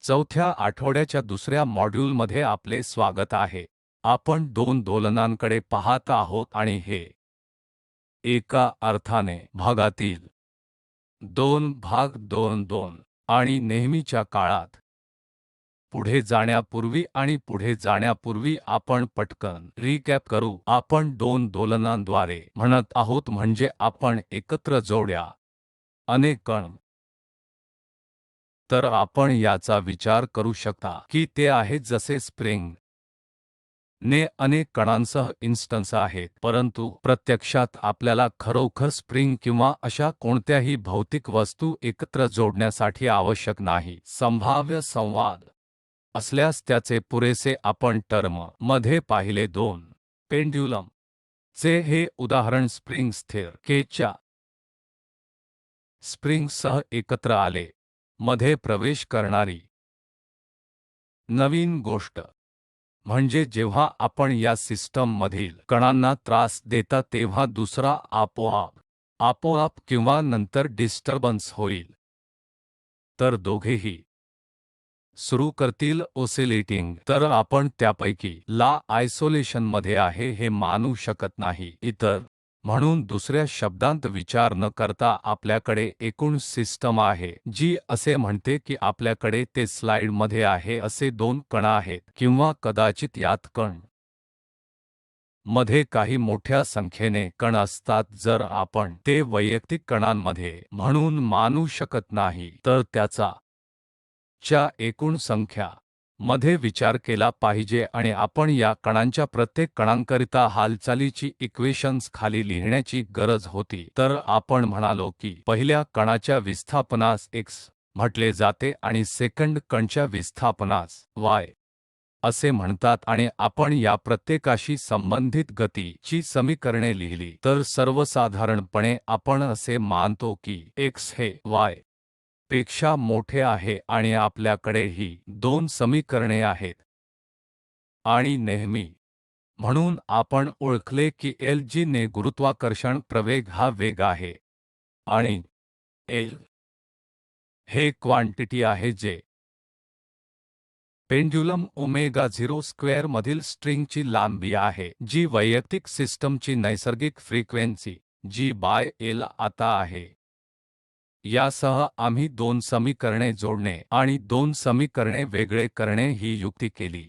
चौथ्या आठवड्याच्या दुसऱ्या मॉड्यूलमध्ये आपले स्वागत आहे. आपण दोन दोलनांकडे पाहत आहोत आणि हे एका अर्थाने भागातील दोन भाग 2-2 आणि नेहमीच्या काळात पुढे जाण्यापूर्वी आपण पटकन रिकॅप करू. आपण दोन दोलनांद्वारे म्हणत आहोत म्हणजे आपण एकत्र जोड्या अनेक कण. तर आपण याचा विचार करू शकता की ते आहे जसे स्प्रिंग ने अनेक कणांसह इन्स्टन्स आहेत, परंतु प्रत्यक्षात आपल्याला खरोखर स्प्रिंग किंवा अशा कोणत्याही भौतिक वस्तू एकत्र जोडण्यासाठी आवश्यक नाही. संभाव्य संवाद असल्यास त्याचे पुरेसे. आपण टर्म मध्ये पाहिले दोन पेंड्युलम चे हे उदाहरण स्प्रिंग स्थिर केजच्या स्प्रिंगसह एकत्र आले मध्ये प्रवेश करणारी नवीन गोष्ट म्हणजे जेव्हा आपण या सिस्टम मधील कणांना त्रास देता तेव्हा दुसरा आपोआप किंवा नंतर डिस्टर्बन्स होईल, तर दोघेही सुरू करतील ओसिलेटिंग. तर आपण त्यापैकी ला आयसोलेशनमध्ये आहे हे मानू शकत नाही. इतर म्हणून दुसऱ्या शब्दांत विचार न करता आपल्याकडे एकूण सिस्टम आहे जी असे म्हणते की आपल्याकडे ते स्लाइडमध्ये आहे असे दोन कण आहेत किंवा कदाचित यात कण मध्ये काही मोठ्या संख्येने कण असतात. जर आपण ते वैयक्तिक कणांमध्ये म्हणून मानू शकत नाही तर त्याचा च्या एकूण संख्या मध्ये विचार केला पाहिजे आणि आपण या कणांच्या प्रत्येक कणांकरिता हालचालीची इक्वेशन्स खाली लिहिण्याची गरज होती. तर आपण म्हणालो की पहिल्या कणाच्या विस्थापनास x म्हटले जाते आणि सेकंड कणच्या विस्थापनास y असे म्हणतात आणि आपण या प्रत्येकाशी संबंधित गती ची समीकरणे लिहिली. तर सर्वसाधारणपणे आपण असे मानतो की x हे y पेक्षा मोठे आहे आणि आपल्याकडे ही दोन समीकरणे आहेत आणि नेहमी म्हणून आपण ओळखले की Lg ने गुरुत्वाकर्षण प्रवेग हा वेग आहे आणि L हे क्वांटिटी आहे जे पेंड्युलम ओमेगा 0 स्क्वेअर मधील स्ट्रिंगची लांबी आहे जी वैयक्तिक सिस्टमची नैसर्गिक फ्रिक्वेन्सी G बाय L आता आहे. यासह आम्ही दोन समीकरणे जोडणे आणि दोन समीकरणे वेगळे करणे ही युक्ती केली.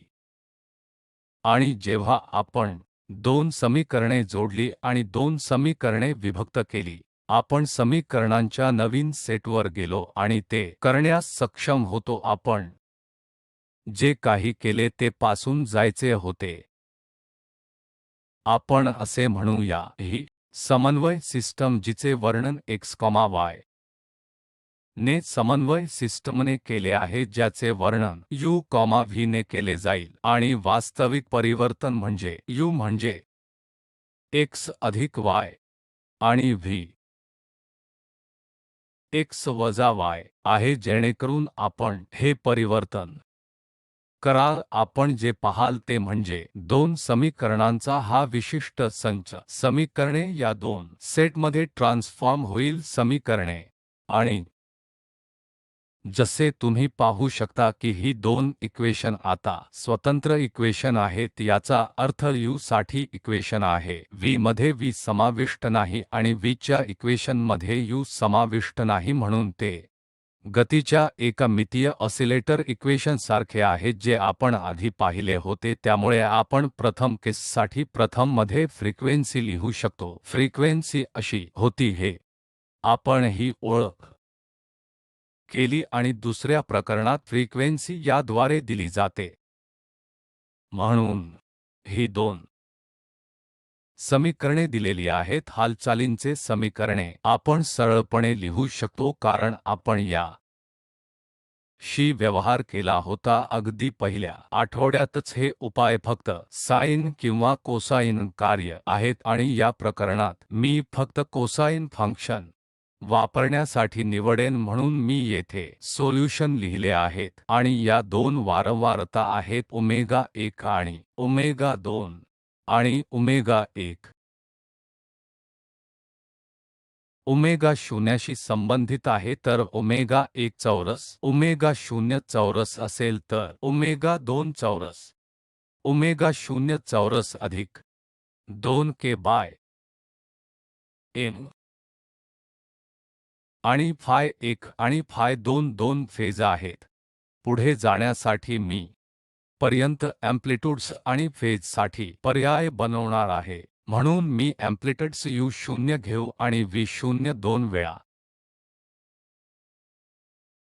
आणि जेव्हा आपण दोन समीकरणे जोडली आणि दोन समीकरणे विभक्त केली, आपण समीकरणांच्या नवीन सेटवर गेलो आणि ते करण्यास सक्षम होतो. आपण जे काही केले ते पासून जायचे होते. आपण असे म्हणूया ही समन्वय सिस्टम जिचे वर्णन x, y ने समन्वय सिस्टमने केले आहे ज्याचे वर्णन u, v ने केले जाईल आणि वास्तविक परिवर्तन म्हणजे u म्हणजे x अधिक y आणि v x वजा y आहे जेणेकरून आपण हे परिवर्तन कराल. आपण जे पाहाल ते म्हणजे दोन समीकरणांचा हा विशिष्ट संच समीकरणे या दोन सेटमध्ये ट्रान्सफॉर्म होईल समीकरणे आणि जसे तुम्ही पाहू शकता की ही दोन इक्वेशन आता स्वतंत्र इक्वेशन आहेत. याचा अर्थ u साठी इक्वेशन आहे v मध्ये v समाविष्ट नाही आणि v च्या इक्वेशनमध्ये u समाविष्ट नाही, म्हणून ते गतीच्या एका मितीय ऑसिलेटर इक्वेशनसारखे आहेत जे आपण आधी पाहिले होते. त्यामुळे आपण प्रथम केससाठी प्रथम मध्ये फ्रिक्वेन्सी लिहू शकतो. फ्रिक्वेन्सी अशी होती हे आपण ही ओळख केली आणि दुसऱ्या प्रकरणात फ्रिक्वेन्सी याद्वारे दिली जाते. म्हणून ही दोन समीकरणे दिलेली आहेत. हालचालींचे समीकरणे आपण सरळपणे लिहू शकतो कारण आपण या शी व्यवहार केला होता अगदी पहिल्या आठवड्यातच. हे उपाय फक्त साइन किंवा कोसाइन कार्य आहेत आणि या प्रकरणात मी फक्त कोसाइन फंक्शन वापरण्यासाठी निवडेन म्हणून मी येथे सोल्यूशन लिहिले आहेत आणि या दोन वारंवारता आहेत ओमेगा 1 आणि ओमेगा 2 आणि ओमेगा 1 ओमेगा शून्याशी संबंधित आहे तर ओमेगा 1 चौरस ओमेगा 0 चौरस असेल तर ओमेगा 2 चौरस ओमेगा 0 चौरस अधिक 2k बाय m आणि फाय 1 आणि फाय 2 दोन फेज आहेत. पुढे जाण्यासाठी मी पर्यंत अँप्लिट्यूड्स आणि फेजसाठी पर्याय बनवणार आहे. म्हणून मी अँप्लिट्यूड्स u0 घेऊ आणि v0 दोन वेळा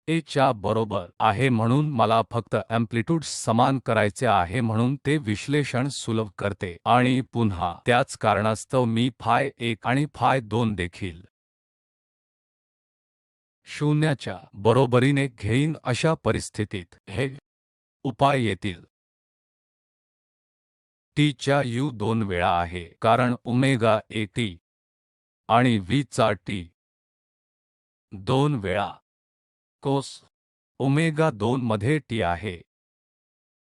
a च्या बरोबर आहे म्हणून मला फक्त अँप्लिट्यूड्स समान करायचे आहे म्हणून ते विश्लेषण सुलभ करते आणि पुन्हा त्याच कारणास्तव मी फाय 1 आणि फाय 2 देखील शून्याच्या बरोबरीने घेईन. अशा परिस्थितीत हे उपाय येतील. t च्या u दोन वेळा आहे कारण ओमेगा 1 t आणि v चा t दोन वेळा कोस ओमेगा 2 मध्ये t आहे.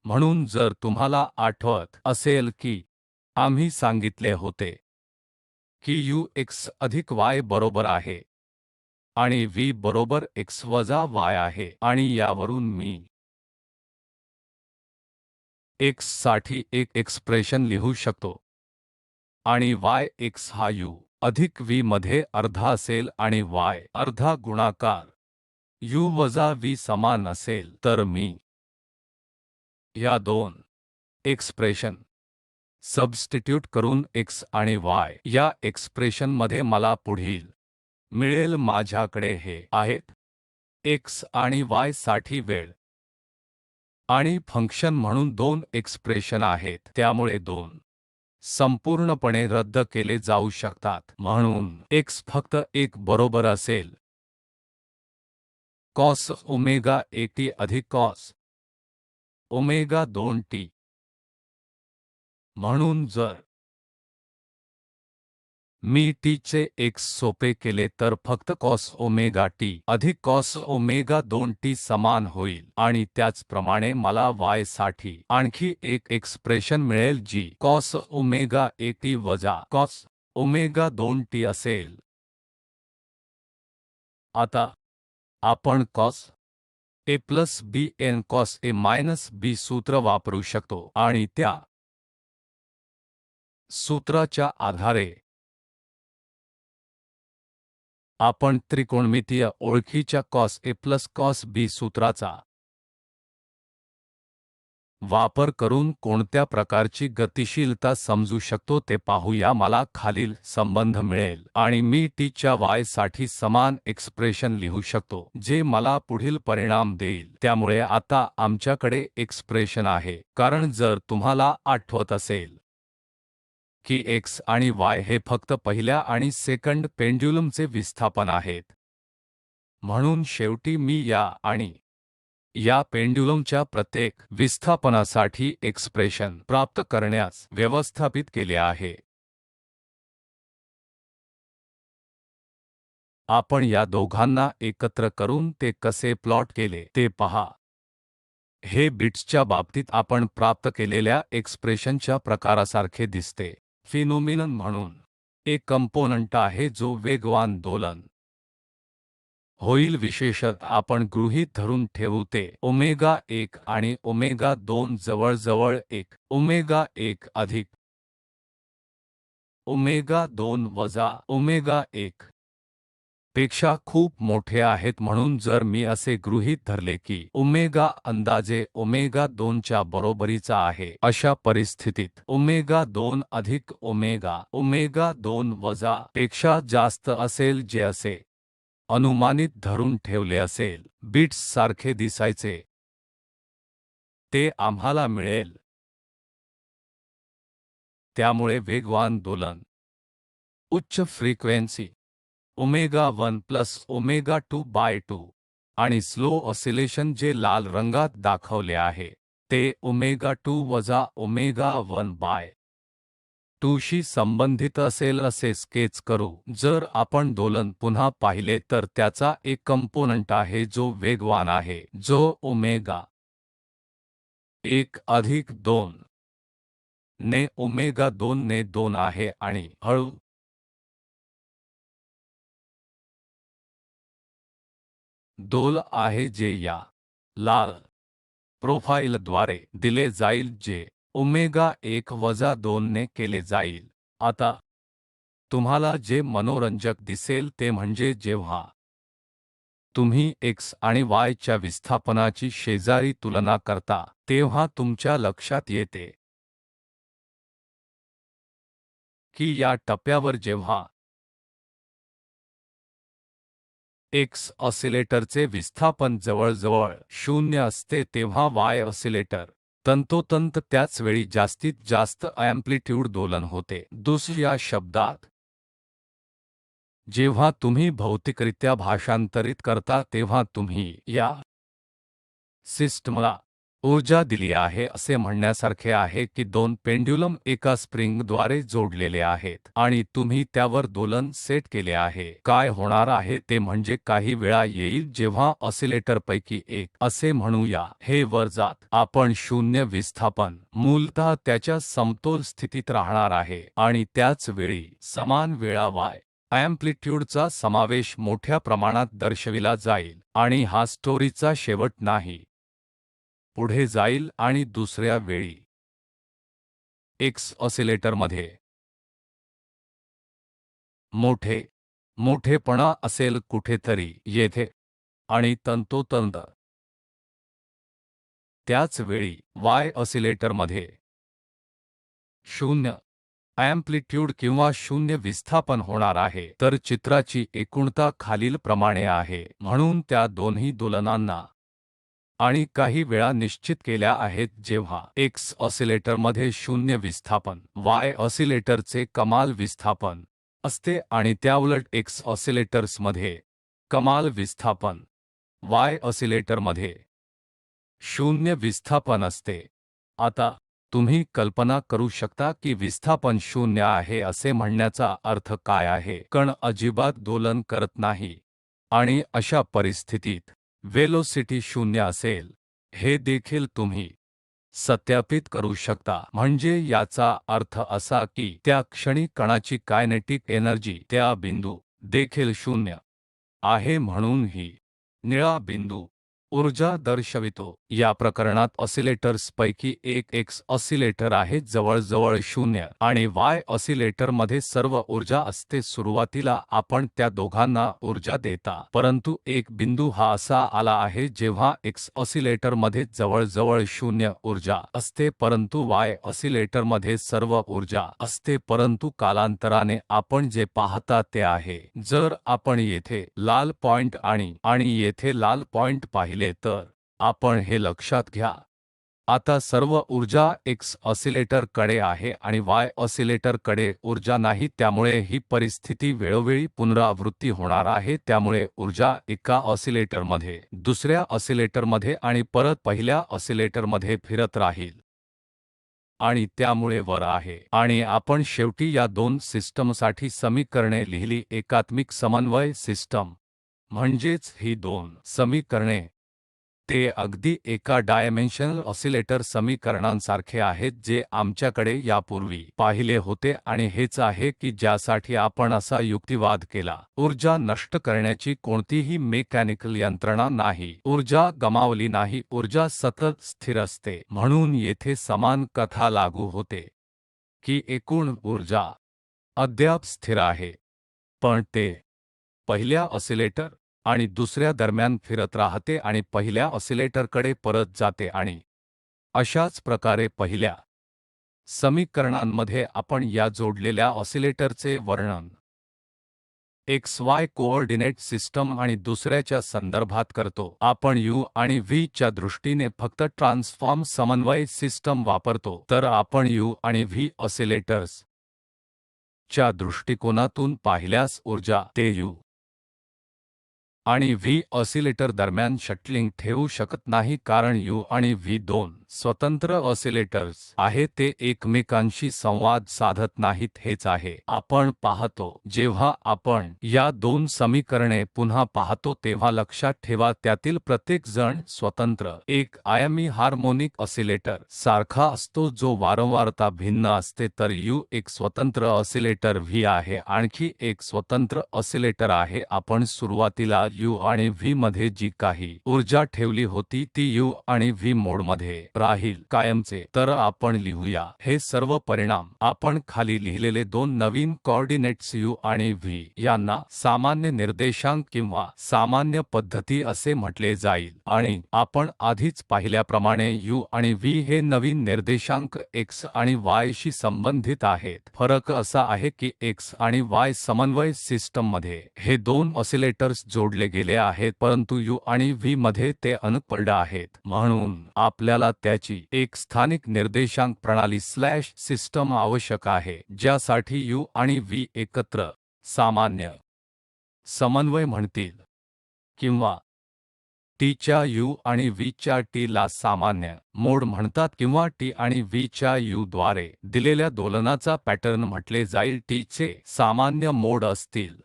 म्हणून जर तुम्हाला आठवत असेल की आम्ही सांगितले होते की u x अधिक y बरोबर आहे आणि v बरोबर x वजा y आहे आणि यावरून मी x साठी एक एक्सप्रेशन लिहू शकतो आणि y x हा u अधिक v मध्ये अर्धा असेल आणि y अर्धा गुणाकार u वजा v समान असेल तर मी या दोन एक्सप्रेशन सबस्टिट्यूट करून x आणि y या एक्सप्रेशनमध्ये मला पुढील मिळेल. माझ्याकडे हे आहेत x आणि y साठी वेळ आणि फंक्शन म्हणून दोन एक्सप्रेशन आहेत त्यामुळे दोन संपूर्णपणे रद्द केले जाऊ शकतात म्हणून x फक्त 1 बरोबर असेल कॉस ओमेगा 1 t अधिक कॉस ओमेगा 2 t. म्हणून जर मी t चे x सोपे केले तर फक्त कॉस ओमेगा t अधिक कॉस ओमेगा 2 t समान होईल आणि त्याचप्रमाणे मला y साठी आणखी एक एक्सप्रेशन मिळेल जी कॉस ओमेगा 1 t वजा कॉस ओमेगा 2 t असेल. आता आपण cos a plus b n cos a minus b सूत्र वापरू शकतो आणि त्या सूत्राच्या आधारे आपण त्रिकोणमितीय ओळखीच्या cos a plus cos b सूत्राचा वापर करून कोणत्या प्रकारची गतिशीलता समजू शकतो ते पाहूया. मला खालील संबंध मिळेल आणि मी t च्या y साठी समान एक्सप्रेशन लिहू शकतो जे मला पुढील परिणाम देईल. त्यामुळे आता आमच्याकडे एक्सप्रेशन आहे कारण जर तुम्हाला आठवत असेल की x आणि y हे फक्त पहिल्या आणि सेकंड पेंड्युलमचे विस्थापन आहेत. म्हणून शेवटी मी या आणि या पेंड्युलमच्या प्रत्येक विस्थापनासाठी एक्सप्रेशन प्राप्त करण्यास व्यवस्थापित केले आहे. आपण या दोघांना एकत्र करून ते कसे प्लॉट केले ते पहा. हे बिट्सच्या बाबतीत आपण प्राप्त केलेल्या एक्सप्रेशनच्या प्रकारासारखे दिसते. फिनोमिनन म्हणून एक कंपोनंट आहे जो वेगवान दोलन होईल. विशेषतः आपण गृहीत धरून ठेवू ते ओमेगा 1 आणि ओमेगा 2 जवळजवळ 1 ओमेगा 1 अधिक ओमेगा 2 वजा ओमेगा 1 पेक्षा खूप मोठे आहेत. म्हणून जर मी असे गृहीत धरले की ओमेगा अंदाजे ओमेगा 2 च्या बरोबरीचा आहे अशा परिस्थितीत ओमेगा 2 अधिक ओमेगा 2 वजा पेक्षा जास्त असेल जे असे अनुमानित धरून ठेवले असेल बिट्स सारखे दिसायचे ते आम्हाला मिळेल. त्यामुळे वेगवान दोलन उच्च frequency omega 1 plus omega 2 by 2 आणि स्लो ऑसिलेशन जे लाल रंगात दाखवले आहे ते ओमेगा 2 वजा ओमेगा 1 बाय 2 शी संबंधित असेल असे स्केच करू. जर आपण दोलन पुन्हा पाहिले तर त्याचा एक कंपोनंट आहे जो वेगवान आहे जो ओमेगा 1 अधिक 2 ने ओमेगा 2 ने 2 आहे आणि हळू दोल आहे जे या लाल प्रोफाइलद्वारे दिले जाईल जे ओमेगा 1 वजा 2 ने केले जाईल. आता तुम्हाला जे मनोरंजक दिसेल ते म्हणजे जेव्हा तुम्ही x आणि y च्या विस्थापनाची शेजारी तुलना करता तेव्हा तुमच्या लक्षात येते की या टप्प्यावर जेव्हा x ऑसिलेटरचे विस्थापन जवळजवळ 0 असते तेव्हा y ऑसिलेटर तंतोतंत त्याच वेळी जास्तीत जास्त अँप्लिट्यूड दोलन होते. दुसऱ्या शब्दात जेव्हा तुम्ही भौतिकरित्या भाषांतरित करता तेव्हा तुम्ही या सिस्टमला ऊर्जा दिली आहे असे म्हणण्यासारखे आहे की दोन पेंड्युलम एका स्प्रिंगद्वारे जोडलेले आहेत आणि तुम्ही त्यावर दोलन सेट केले आहे. काय होणार आहे ते म्हणजे काही वेळा येईल जेव्हा ऑसिलेटरपैकी एक असे म्हणूया हे वर जात आपण शून्य विस्थापन मूलतः त्याच्या समतोल स्थितीत राहणार आहे आणि त्याच वेळी समान वेळा y अँप्लिट्यूडचा समावेश मोठ्या प्रमाणात दर्शविला जाईल आणि हा स्टोरीचा शेवट नाही. पुढे जाईल आणि दुसऱ्या वेळी x ऑसिलेटरमध्ये मोठेपणा असेल कुठेतरी येथे आणि तंतोतंत त्याच वेळी y ऑसिलेटरमध्ये 0 अँप्लिट्यूड किंवा 0 विस्थापन होणार आहे. तर चित्राची एकूणता खालीलप्रमाणे आहे. म्हणून त्या दोन्ही दोलनांना आणि काही वेळा निश्चित केल्या आहेत जेव्हा x ऑसिलेटरमध्ये 0 विस्थापन y ऑसिलेटरचे कमाल विस्थापन असते आणि त्याउलट x ऑसिलेटर्समध्ये कमाल विस्थापन y ऑसिलेटरमध्ये 0 विस्थापन असते. आता तुम्ही कल्पना करू शकता की विस्थापन 0 आहे असे म्हणण्याचा अर्थ काय आहे. कण अजिबात दोलन करत नाही आणि अशा परिस्थितीत वेलोसिटी 0 असेल हे देखील तुम्ही सत्यापित करू शकता. म्हणजे याचा अर्थ असा की त्या क्षणी कणाची कायनेटिक एनर्जी त्या बिंदू देखील 0 आहे. म्हणून ही निळा बिंदू ऊर्जा दर्शवितो. या प्रकरणात ऑसिलेटर्सपैकी एक x ऑसिलेटर आहे जवळजवळ 0 आणि y ऑसिलेटरमध्ये सर्व ऊर्जा असते. सुरुवातीला आपण त्या दोघांना ऊर्जा देता परंतु एक बिंदू हा असा आला आहे जेव्हा x ऑसिलेटरमध्ये जवळजवळ 0 ऊर्जा असते परंतु y ऑसिलेटरमध्ये सर्व ऊर्जा असते. परंतु कालांतराने आपण जे पाहता ते आहे जर आपण येथे लाल पॉइंट आणि येथे लाल पॉइंट पाहिले तर आपण हे लक्षात घ्या. आता सर्व ऊर्जा x ऑसिलेटरकडे आहे आणि y ऑसिलेटरकडे ऊर्जा नाही. त्यामुळे ही परिस्थिती वेळोवेळी पुनरावृत्ती होणार आहे. त्यामुळे ऊर्जा एका ऑसिलेटरमध्ये दुसऱ्या ऑसिलेटरमध्ये आणि परत पहिल्या ऑसिलेटरमध्ये फिरत राहील आणि त्यामुळे वर आहे आणि आपण शेवटी या दोन सिस्टमसाठी समीकरणे लिहिली. एकात्मिक समन्वय सिस्टम म्हणजेच ही दोन समीकरणे ते अगदी एका डायमेन्शनल ऑसिलेटर समीकरणांसारखे आहेत जे आमच्याकडे यापूर्वी पाहिले होते आणि हेच आहे की ज्यासाठी आपण असा युक्तिवाद केला. ऊर्जा नष्ट करण्याची कोणतीही मेकॅनिकल यंत्रणा नाही. ऊर्जा गमावली नाही. ऊर्जा सतत स्थिर असते. म्हणून येथे समान कथा लागू होते की एकूण ऊर्जा अद्याप स्थिर आहे पण ते पहिल्या ऑसिलेटर आणि दुसऱ्या दरम्यान फिरत राहते आणि पहिल्या ऑसिलेटरकडे परत जाते आणि अशाच प्रकारे पहिल्या समीकरणांमध्ये आपण या जोडलेल्या ऑसिलेटरचे वर्णन XY कोऑर्डिनेट सिस्टम आणि दुसऱ्याच्या संदर्भात करतो. आपण U आणि V च्या दृष्टीने फक्त ट्रान्सफॉर्म समन्वय सिस्टम वापरतो तर आपण U आणि V ऑसिलेटर्स च्या दृष्टिकोनातून पाहिल्यास ऊर्जा ते U आणि V ऑसिलेटर दरम्यान शटलिंग ठेवू शकत नाही कारण U आणि V दोन स्वतंत्र ऑसिलेटर्स आहेत, ते एकमेकांशी संवाद साधत नाहीत. हेच आहे आपण पाहतो. जेव्हा आपण या दोन समीकरणे पुन्हा पाहतो तेव्हा लक्षात ठेवा त्यातील प्रत्येक जण स्वतंत्र एक आयामी हार्मोनिक ऑसिलेटर सारखा असतो जो वारंवारता भिन्न असते. तर U एक स्वतंत्र ऑसिलेटर V आहे. आणखी एक स्वतंत्र ऑसिलेटर आहे. आपण सुरुवातीला U आणि V मध्ये जी काही ऊर्जा ठेवली होती ती U आणि V मोडमध्ये राहील कायमचे. तर आपण लिहूया हे सर्व परिणाम. आपण खाली लिहिलेले दोन नवीन कोऑर्डिनेट्स U आणि V यांना सामान्य निर्देशांक किंवा सामान्य पद्धती असे म्हटले जाईल. आणि आपण आधीच पाहिल्याप्रमाणे U आणि V हे नवीन निर्देशांक X आणि Y शी संबंधित आहेत. फरक असा आहे की X आणि Y समन्वय सिस्टममध्ये हे दोन ऑसिलेटर्स जोडले गेले आहेत, परंतु U आणि V मध्ये ते अनकपल्ड आहेत. म्हणून आपल्याला त्याची एक स्थानिक निर्देशांक प्रणाली स्लॅश सिस्टम आवश्यक आहे ज्यासाठी U आणि V एकत्र सामान्य समन्वय म्हणतील किंवा T च्या U आणि V च्या T ला सामान्य मोड म्हणतात किंवा T आणि V च्या U द्वारे दिलेल्या दोलनाचा पॅटर्न म्हटले जाईल. T चे सामान्य मोड असतील.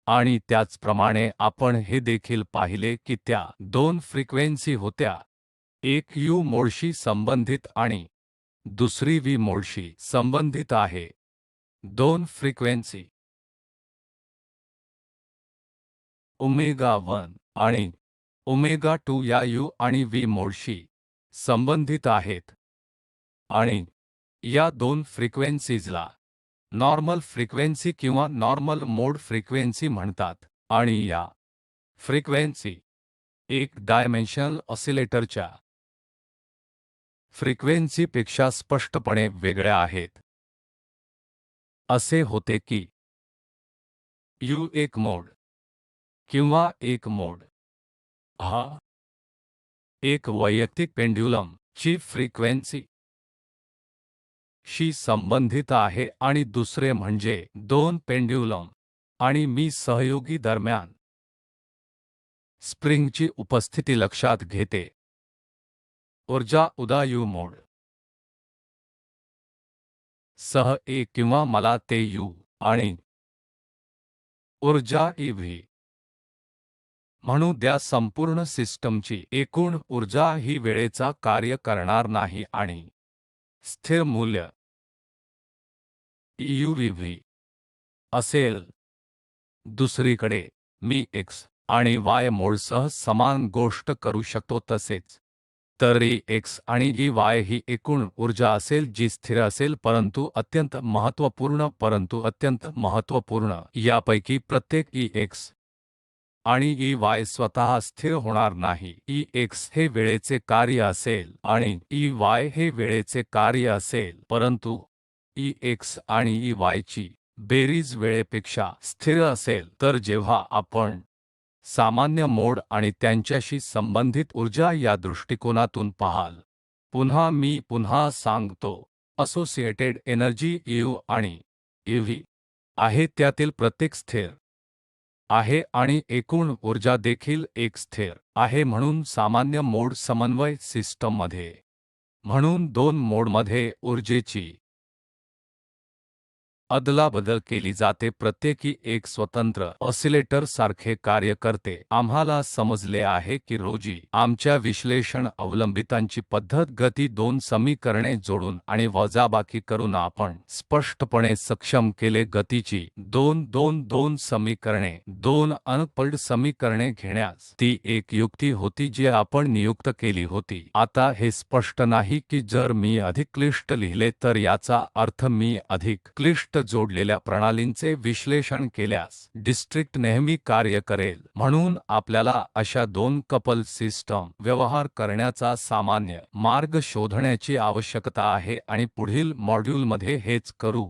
आणि त्याचप्रमाणे आपण हे देखील पाहिले की त्या दोन फ्रिक्वेन्सी होत्या, एक U मोडशी संबंधित आणि दुसरी V मोडशी संबंधित आहे. दोन फ्रिक्वेन्सी ओमेगा 1 आणि ओमेगा 2 या U आणि V मोडशी संबंधित आहेत आणि या दोन फ्रिक्वेन्सीजला नॉर्मल फ्रिक्वेन्सी किंवा नॉर्मल मोड फ्रिक्वेन्सी म्हणतात. आणि या फ्रिक्वेन्सी एक डायमेन्शनल ऑसिलेटरच्या फ्रिक्वेन्सीपेक्षा स्पष्टपणे वेगळ्या आहेत. असे होते की U एक मोड किंवा एक मोड हा एक वैयक्तिक पेंड्युलम ची फ्रिक्वेन्सी शी संबंधित आहे आणि दुसरे म्हणजे दोन पेंड्युलम आणि मी सहयोगी दरम्यान स्प्रिंगची उपस्थिती लक्षात घेते. ऊर्जा उदा U मोड सह एक किंवा मला ते U आणि ऊर्जा EV म्हणू द्या. संपूर्ण सिस्टमची एकूण ऊर्जा ही वेळेचा कार्य करणार नाही आणि स्थिर मूल्य UVV असेल. दुसरीकडे मी X आणि Y मोडसह समान गोष्ट करू शकतो तसेच तरी X आणि Y ही एकूण ऊर्जा असेल जी स्थिर असेल, परंतु अत्यंत महत्त्वपूर्ण यापैकी प्रत्येक X आणि EY स्वतः स्थिर होणार नाही. X हे वेळेचे कार्य असेल आणि EY हे वेळेचे कार्य असेल, परंतु X आणि EY ची बेरीज वेळेपेक्षा स्थिर असेल. तर जेव्हा आपण सामान्य मोड आणि त्यांच्याशी संबंधित ऊर्जा या दृष्टिकोनातून पाहाल, मी पुन्हा सांगतो, असोसिएटेड एनर्जी U आणि EV आहे, त्यातील प्रत्येक स्थिर आहे आणि एकूण ऊर्जा देखील एक स्थिर आहे. म्हणून सामान्य मोड समन्वय सिस्टममध्ये म्हणून दोन मोडमध्ये ऊर्जेची अदलाबदल केली जाते, प्रत्येकी एक स्वतंत्र ऑसिलेटर सारखे कार्य करते. आम्हाला समजले आहे की रोजी आमच्या विश्लेषण अवलंबितांची पद्धत गती दोन समीकरणे जोडून आणि वजाबाकी करून आपण स्पष्टपणे सक्षम केले. गतीची दोन समीकरणे, दोन अनकपल्ड समीकरणे घेण्यास ती एक युक्ती होती जी आपण नियुक्त केली होती. आता हे स्पष्ट नाही की जर मी अधिक क्लिष्ट लिहिले तर याचा अर्थ मी अधिक क्लिष्ट जोडलेल्या प्रणालींचे विश्लेषण केल्यास डिस्ट्रिक्ट नेहमी कार्य करेल. म्हणून आपल्याला अशा दोन कपल सिस्टम व्यवहार करण्याचा सामान्य मार्ग शोधण्याची आवश्यकता आहे आणि पुढील मॉड्यूलमध्ये हेच करू.